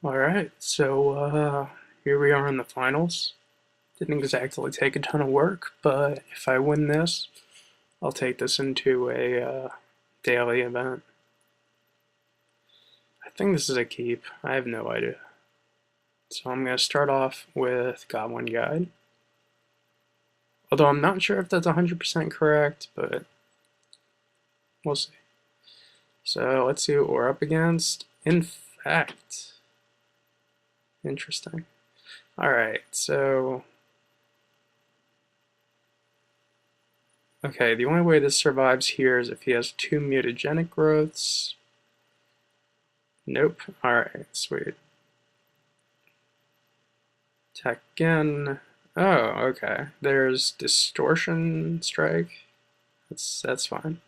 Alright, so here we are in the finals. Didn't exactly take a ton of work, but if I win this, I'll take this into a daily event. I think this is a keep. I have no idea. So I'm going to start off with Goblin Guide. Although I'm not sure if that's 100% correct, but we'll see. So let's see what we're up against. Infect. Interesting. Alright, so okay, the only way this survives here is if he has 2 mutagenic growths. Nope. Alright, sweet. Attack again. Oh, okay. There's Distortion Strike. That's fine.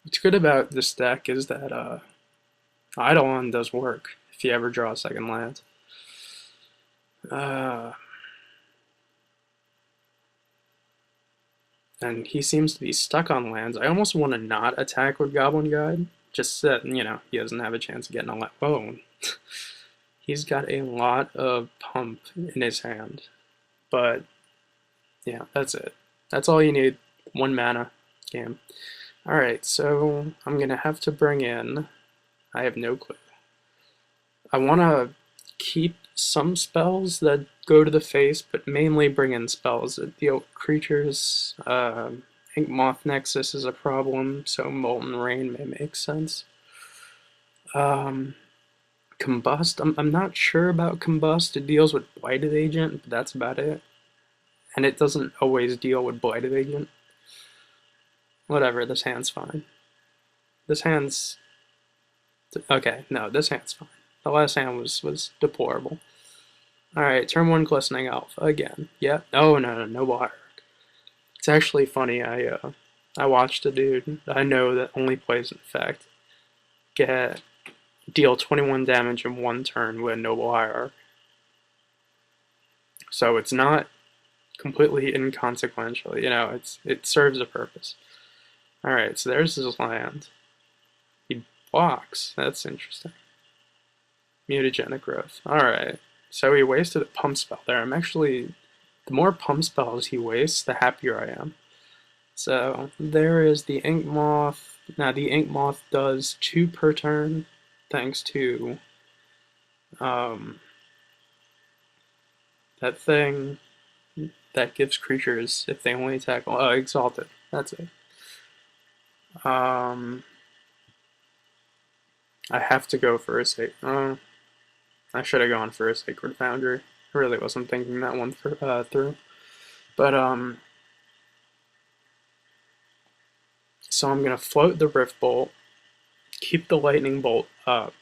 What's good about this deck is that Eidolon does work if you ever draw a second land. And he seems to be stuck on lands. I almost want to not attack with Goblin Guide, just so that, he doesn't have a chance of getting a lot. Whoa. He's got a lot of pump in his hand. But, yeah, that's it. That's all you need. 1 mana game. Alright, so I'm going to have to bring in... I have no clue. I want to keep some spells that go to the face, but mainly bring in spells that deal with creatures. Ink Moth Nexus is a problem, so Molten Rain may make sense. Combust, I'm not sure about Combust. It deals with Blighted Agent, but that's about it. And it doesn't always deal with Blighted Agent. Whatever, this hand's fine. This hand's... Okay, no, this hand's fine. The last hand was deplorable. Alright, turn 1 Glistening Alpha again. Yeah, no, Noble Hierarch. It's actually funny, I watched a dude that I know that only plays Infect deal 21 damage in 1 turn with a Noble Hierarch. So it's not completely inconsequential, it serves a purpose. Alright, so there's his land. He blocks, that's interesting. Mutagenic Growth. Alright, so he wasted a pump spell there. The more pump spells he wastes, the happier I am. So there is the Ink Moth. Now the Ink Moth does 2 per turn, thanks to that thing that gives creatures, if they only attack, Exalted. That's it. I have to go for a I should have gone for a Sacred Foundry. I really wasn't thinking that one through. But, so I'm going to float the Rift Bolt, keep the Lightning Bolt up.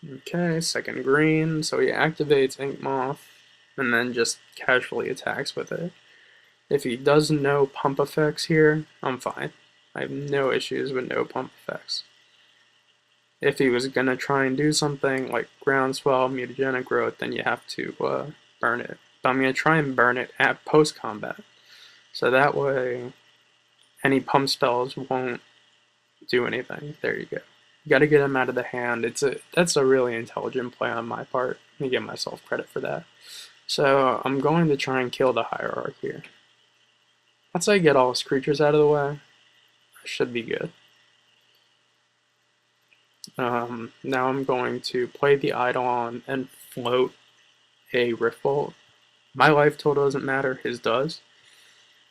Okay, second green, so he activates Ink Moth, and then just casually attacks with it. If he does no pump effects here, I'm fine. I have no issues with no pump effects. If he was going to try and do something like Groundswell, Mutagenic Growth, then you have to burn it. But I'm going to try and burn it at post-combat. So that way, any pump spells won't do anything. There you go. You got to get him out of the hand. That's a really intelligent play on my part. Let me give myself credit for that. So I'm going to try and kill the Hierarch here. Once I get all his creatures out of the way, I should be good. Now I'm going to play the Eidolon and float a Rift Bolt. My life total doesn't matter, his does.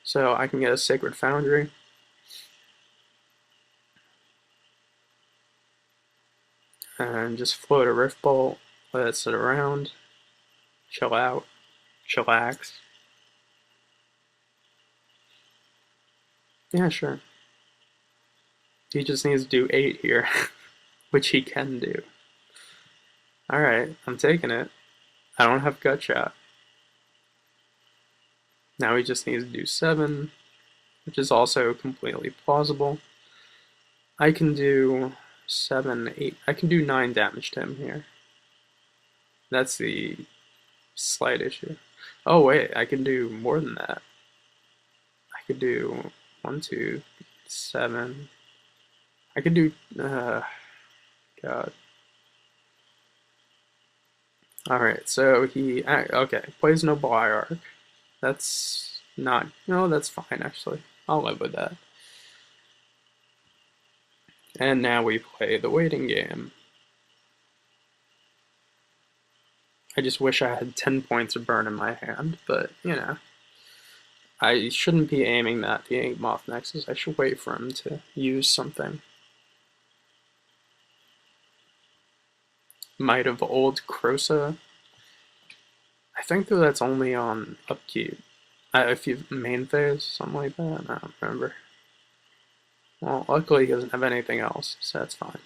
So I can get a Sacred Foundry. And just float a Rift Bolt, let it sit around, chill out, chillax. Yeah, sure. He just needs to do 8 here. Which he can do. Alright, I'm taking it. I don't have Gut Shot. Now he just needs to do 7, which is also completely plausible. I can do 7, 8. I can do 9 damage to him here. That's the slight issue. Oh wait, I can do more than that. I could do 1, 2, 7. I could do, God. Alright, so he, okay, plays no Bly Arc. That's not, no, that's fine actually. I'll live with that. And now we play the waiting game. I just wish I had 10 points of burn in my hand, but, you know. I shouldn't be aiming at the Ink Moth Nexus. I should wait for him to use something. Might of Old Crosa. I think that that's only on upkeep. If you main phase, something like that. I don't remember. Well, luckily he doesn't have anything else, so that's fine.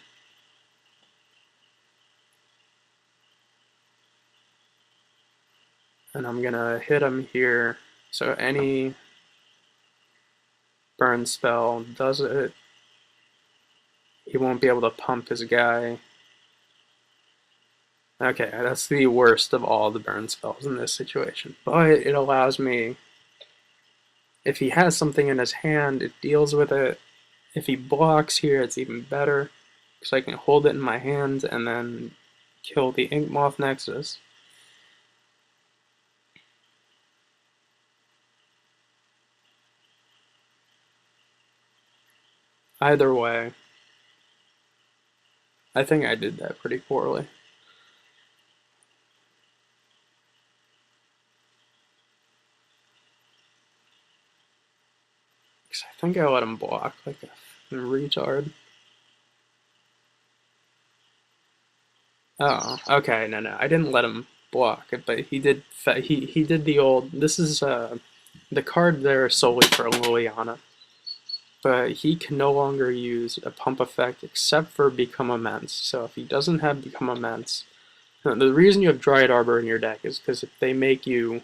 And I'm gonna hit him here. So any burn spell does it. He won't be able to pump his guy. Okay, that's the worst of all the burn spells in this situation. But it allows me, if he has something in his hand, it deals with it. If he blocks here, it's even better, because I can hold it in my hand and then kill the Ink Moth Nexus. Either way, I think I did that pretty poorly. Because I think I let him block like a retard. Oh, okay, no, I didn't let him block it, but he did. He did the old. This is the card there solely for Liliana, but he can no longer use a pump effect except for Become Immense. So if he doesn't have Become Immense, the reason you have Dryad Arbor in your deck is because if they make you,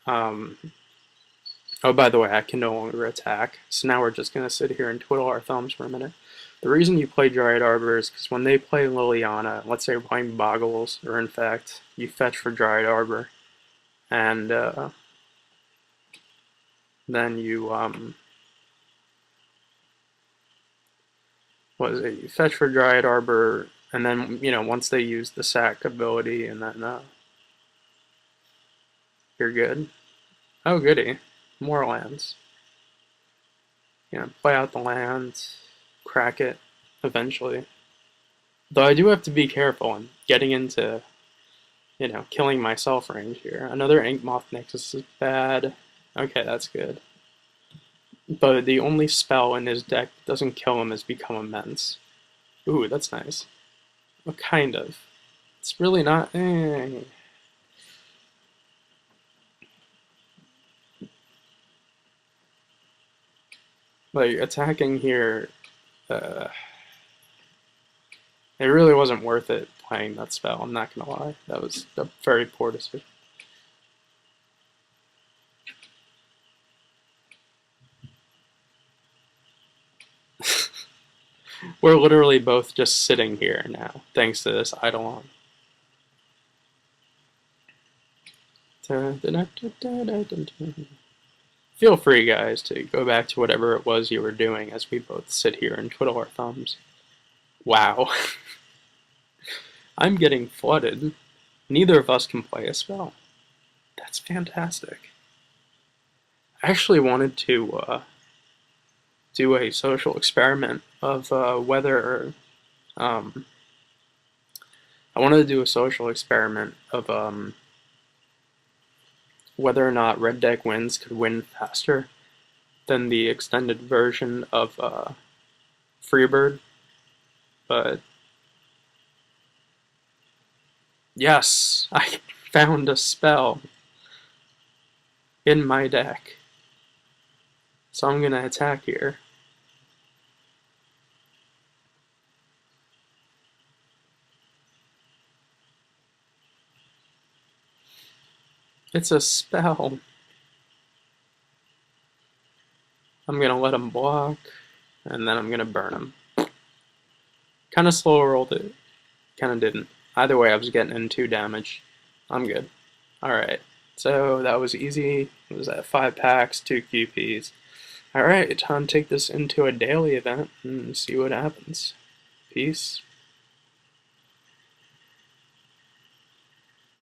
oh, by the way, I can no longer attack. So now we're just gonna sit here and twiddle our thumbs for a minute. The reason you play Dryad Arbor is because when they play Liliana, let's say you're playing Boggles or Infect, you fetch for Dryad Arbor, and then you what is it? You fetch for Dryad Arbor, and then once they use the sack ability, and then you're good. Oh, goody, more lands. Play out the lands, crack it eventually. Though I do have to be careful in getting into, killing myself range here. Another Ink Moth Nexus is bad. Okay, that's good. But the only spell in his deck that doesn't kill him is Become Immense. Ooh, that's nice. Well, kind of. It's really not. Like, attacking here, it really wasn't worth it playing that spell, I'm not gonna lie. That was a very poor decision. We're literally both just sitting here now, thanks to this Eidolon. Feel free, guys, to go back to whatever it was you were doing as we both sit here and twiddle our thumbs. Wow. I'm getting flooded. Neither of us can play a spell. That's fantastic. I actually wanted to do a social experiment of whether I wanted to do a social experiment of whether or not Red Deck Wins could win faster than the extended version of Freebird, but yes, I found a spell in my deck, so I'm gonna attack here. It's a spell. I'm gonna let him block, and then I'm gonna burn him. Kinda slow rolled it. Kinda didn't. Either way, I was getting in 2 damage. I'm good. Alright, so that was easy. It was at 5 packs, 2 QPs. Alright, time to take this into a daily event and see what happens. Peace.